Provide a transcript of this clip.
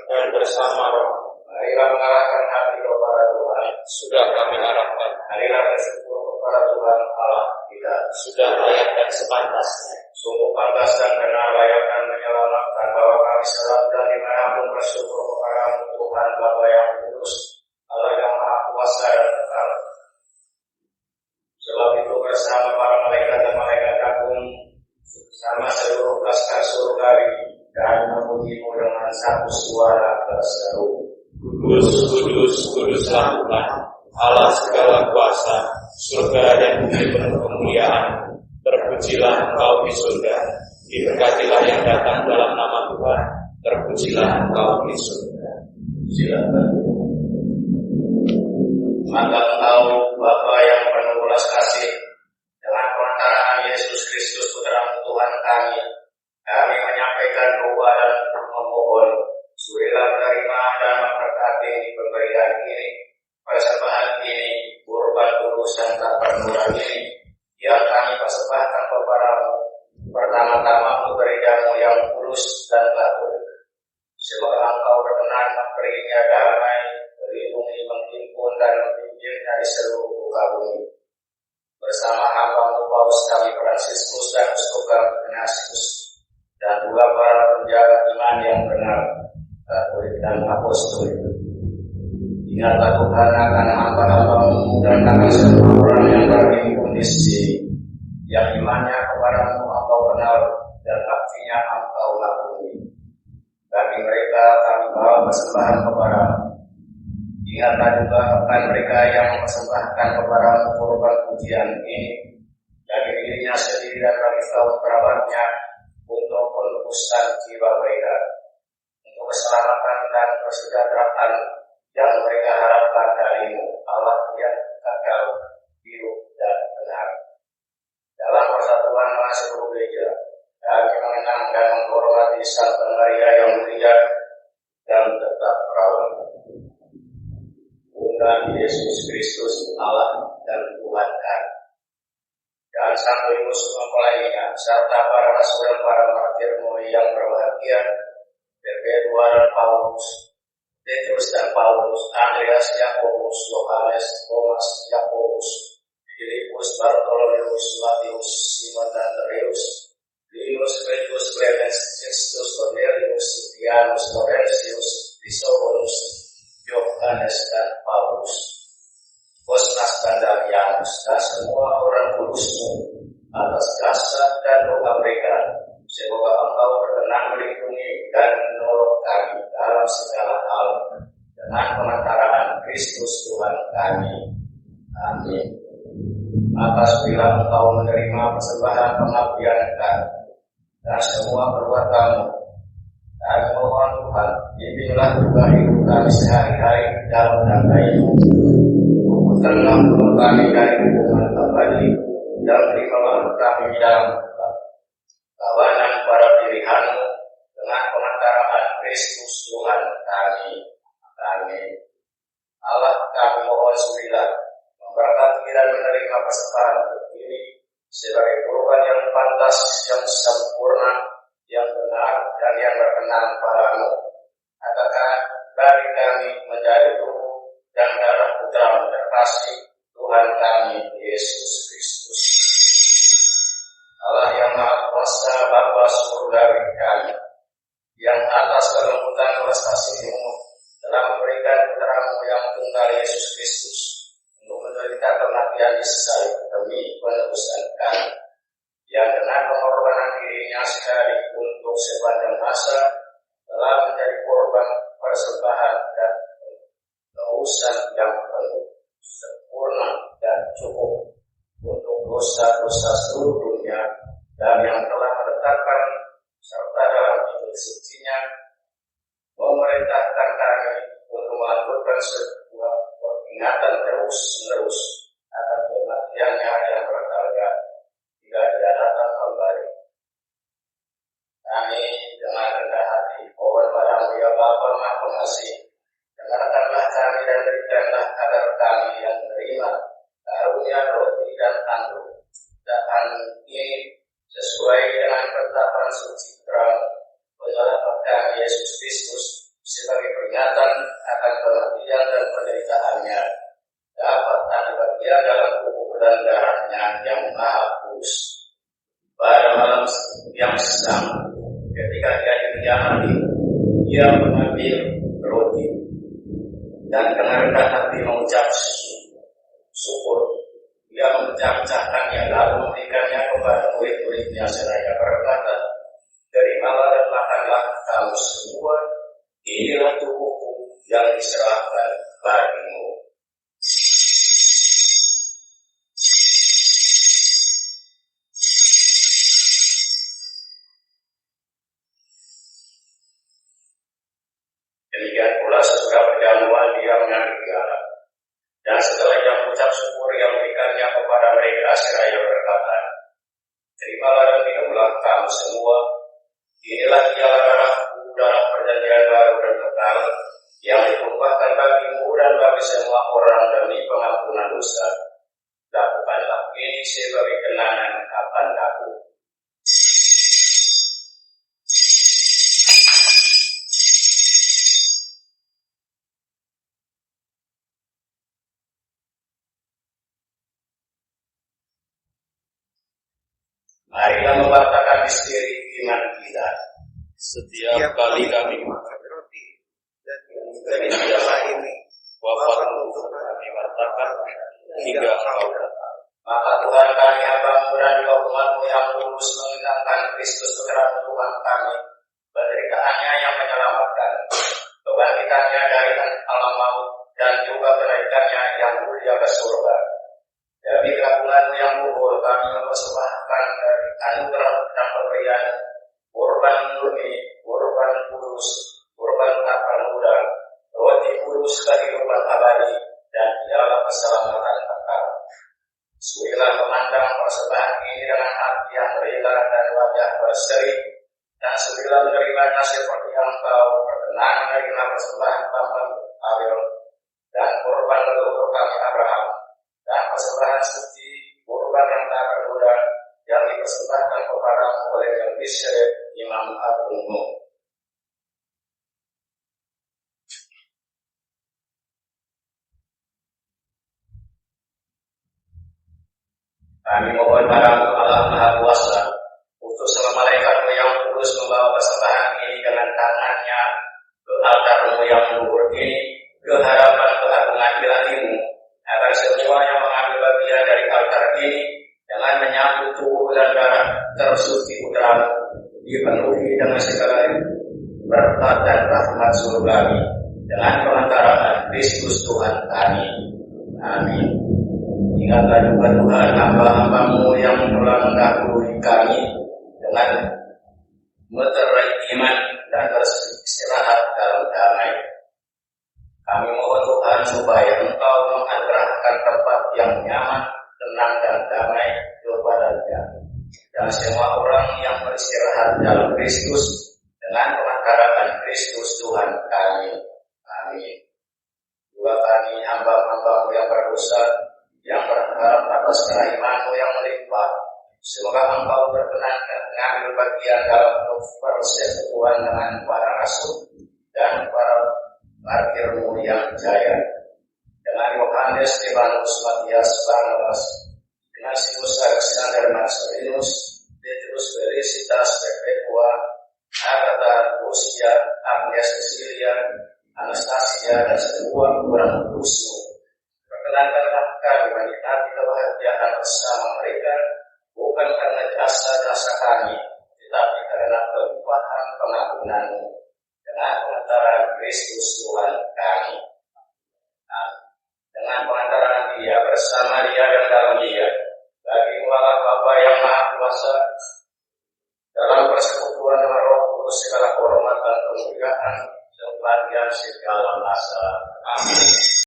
dan bersama roh. Marilah mengarahkan hati kepada Tuhan. Sudah kami harapkan. Marilah bersyukur kepada Tuhan Allah kita. Sudah layak dan sepantasnya. Sungguh pantas dan benar layak dan menyelamatkan bahwa kami selalu dan dimanapun bersyukur kepada Tuhan Bapa yang kudus, Allah yang Maha Kuasa dan kekal. Sebab itu bersama para malaikat dan malaikat agung, sama seluruh laskar surgawi, dan memujimu dengan satu suara berseru. Kudus, kudus, kuduslah Tuhan, Allah segala kuasa, surga dan bumi penuh kemuliaan. Terpujilah Engkau di surga, diberkatilah yang datang dalam nama Tuhan. Terpujilah Engkau di surga. Silakan. Maka Engkau Bapa yang penuh belas kasih, dengan perantaraan Yesus Kristus Putra Tuhan kami menyampaikan doa dan memohon, surilah menerima dan memberkati pemberian ini, persembahan ini, kurban kudus dan tak berkurang ini, yang kami persembahkan kepadamu, pertama-tama untuk gerejamu yang kudus dan katolik. Semoga Engkau berkenan memberinya damai, melindungi, menghimpun dan memimpinnya di seluruh muka bumi. Bersama hamba-Mu Paus kami Fransiskus dan Uskup Ignatius, dan juga para penjaga iman yang benar, katolik dan apostolik. Ingatlah Tuhan akan hamba-hamba-Mu dan kami semua orang yang berhimpun di sini, yang imannya kepada-Mu Engkau kenal dan baktinya Engkau lakoni. Bagi mereka kami bawa persembahan kepada-Mu. Ingatlah juga akan mereka yang mempersembahkan kepada-Mu korban pujian ini, bagi dirinya sendiri dan bagi kaum kerabatnya, untuk penebusan jiwa mereka, untuk keselamatan dan kesejahteraan yang mereka harapkan dari-Mu, Allah yang kekal, hidup dan benar. Dalam persatuan seluruh gereja, kami mengenang dan menghormati Santa Maria yang mulia dan tetap perawan, Bunda Yesus Kristus Allah dan Tuhan kami, dan Santoimus mempelainya, serta para rasul dan para martir-Mu yang berbahagia, Pedro dan Paulus, Petrus dan Paulus, Andreas, Yakobus, Yohanes, Thomas, Yakobus, Filipus, Bartolomeus, Matius, Simon dan Tadeus, Linus, Petrus, Clemens, Justus, Cornelius, Silvianus, Laurentius, Chrysostom, Yohanes dan Paulus, Kosmas dan Damianus, dan semua orang kudus-Mu atas jasa dan doa mereka. Semoga Engkau berkenan melindungi dan menolong kami dalam segala hal dengan pengantaraan Kristus Tuhan kami. Amin. Atas bila Engkau menerima persembahan pengabdian kami dan semua perbuatan-Mu, kami mohon Tuhan, bimbinglah juga hidup kami sehari-hari dalam damai-Mu. Tenang kami dari hubungan abadi, dan terimalah kami dalam kawanan para pilihan-Mu dengan pengantaraan Kristus Tuhan kami. Amin. Allah kami mohon surilah memberkati dan menerima persembahan ini sebagai korban yang pantas, yang sempurna, yang benar dan yang berkenan padamu. Katakan bagi kami menjadi tubuh dan darah Putra-Mu terkasih, Tuhan kami Yesus Kristus. Allah yang Maha Kuasa, Bapa surgawi kami, yang atas kelembutan belas kasih-Mu telah memberikan Putra-Mu yang tunggal Yesus Kristus untuk menderita kematian di salib demi penebusan kami, yang dengan pengorbanan dirinya sekali untuk sepanjang masa telah menjadi korban persembahan dan penebusan yang penuh, sempurna dan cukup untuk dosa-dosa seluruh dunia, dan yang telah menetapkan serta dalam hidup suci-Nya memerintahkan kami untuk melakukan sebuah peringatan terus-menerus akan kematian-Nya yang berharga hingga Dia datang kembali. Kami dengan rendah hati mohon padamu ya Bapa Maha Pengasih, dengarkanlah kami dan berikanlah agar kami yang menerima karunia roti dan anggur dan ini sesuai dengan ketetapan suci Putra-Mu, penyelamat kami Yesus Kristus, sebagai peringatan akan kematian dan penderitaannya, dapat ada bagian dalam tubuh dan darahnya yang maha kudus. Pada malam yang sama, ketika dia dikiamati, dia mengambil roti dan dengan rendah hati mengucap syukur. Dia memecah-mecahkannya lalu memberikannya kepada murid-muridnya seraya berkata, "Terimalah dan makanlah kamu semua, inilah tubuhku yang diserahkan bagimu." Demikian pula sesudah perjamuan dia mengambil piala, dan setelah dia mengucap syukur yang memberikannya kepada mereka seraya berkata, "Terimalah dan minumlah kamu semua, inilah ialah darahku, darah perjanjian baru dan kekal, yang ditumpahkan bagimu dan bagi semua orang demi pengampunan dosa. Lakukanlah ini sebagai kenangan akan aku." Marilah membatalkan misteri iman kita. Setiap kali kami makan roti dan dari piala ini, wafatmu kami wartakan hingga engkau datang. Maka Tuhan kami hambamu dan juga umatmu yang tulus mengenangkan Kristus sebagai Tuhan kami, penderitaannya yang menyelamatkan, kebangkitannya dari alam maut, dan juga kenaikannya yang mulia ke surga. Demi keagunganmu yang luhur, kami mempersembahkan dari anugerah dan pemberian kurban murni, kurban kudus, kurban takkan muda, roti kudus kehidupan abadi, dan piala keselamatan kekal. Sudilah memandang persembahan ini dengan hati yang rela dan wajah berseri, dan sudilah menerimanya seperti yang Engkau berkenan menerima persembahan Bapakmu Abel dan kurban leluhur kami Abraham, dan persembahan suci kurban yang takkan muda yang dipersembahkan kepadamu oleh Melkisedek Imam Agungmu. Kami mohon padamu Allah Maha Kuasa, utuslah malaikatmu yang kudus membawa persembahan ini dengan tangannya ke altarmu yang luhur ini, ke harapan keagungan ilahimu, agar semua yang mengambil bagian dari altar ini dengan menyambut tubuh dan darah tersuci putramu dipenuhi dengan segala berkat dan rahmat surgawi dengan pengantaraan Kristus Tuhan kami. Amin. Ingatlah juga Tuhan hamba-hambamu yang telah mendahului kami dengan meterai iman dan beristirahat dalam damai. Kami mohon Tuhan supaya Engkau menganugerahkan tempat yang nyaman, tenang dan damai kepadanya, dan semua orang yang beristirahat dalam Kristus dengan pengantaraan Kristus Tuhan kami. Amin. Juga kami hamba-hambamu yang berdosa, yang berharap atas keimanmu yang melimpah, semoga Engkau berkenan mengambil bagian dalam persekutuan dengan para rasul dan para martirmu yang jaya, dengan Yohanes, Stefanus, Matias, Barnabas, Ignatius, Alexander, Marcelinus, Petrus, Felicitas, Perpetua, Agatha, Lucia, Agnes, Cecilia, Anastasia, dan semua orang kudusmu. Perkenankanlah kami menikmati kebahagiaan bersama mereka, bukan karena jasa-jasa kami, tetapi karena kelimpahan pengampunanmu dengan pengantaran Kristus Tuhan kami. Nah, dengan pengantaran Dia, bersama Dia dan dalam Dia, bagi-Mu Allah Bapa yang Maha Kuasa, dalam persekutuan dengan Roh Kudus segala hormat dan kemuliaan sepanjang segala masa. Amin.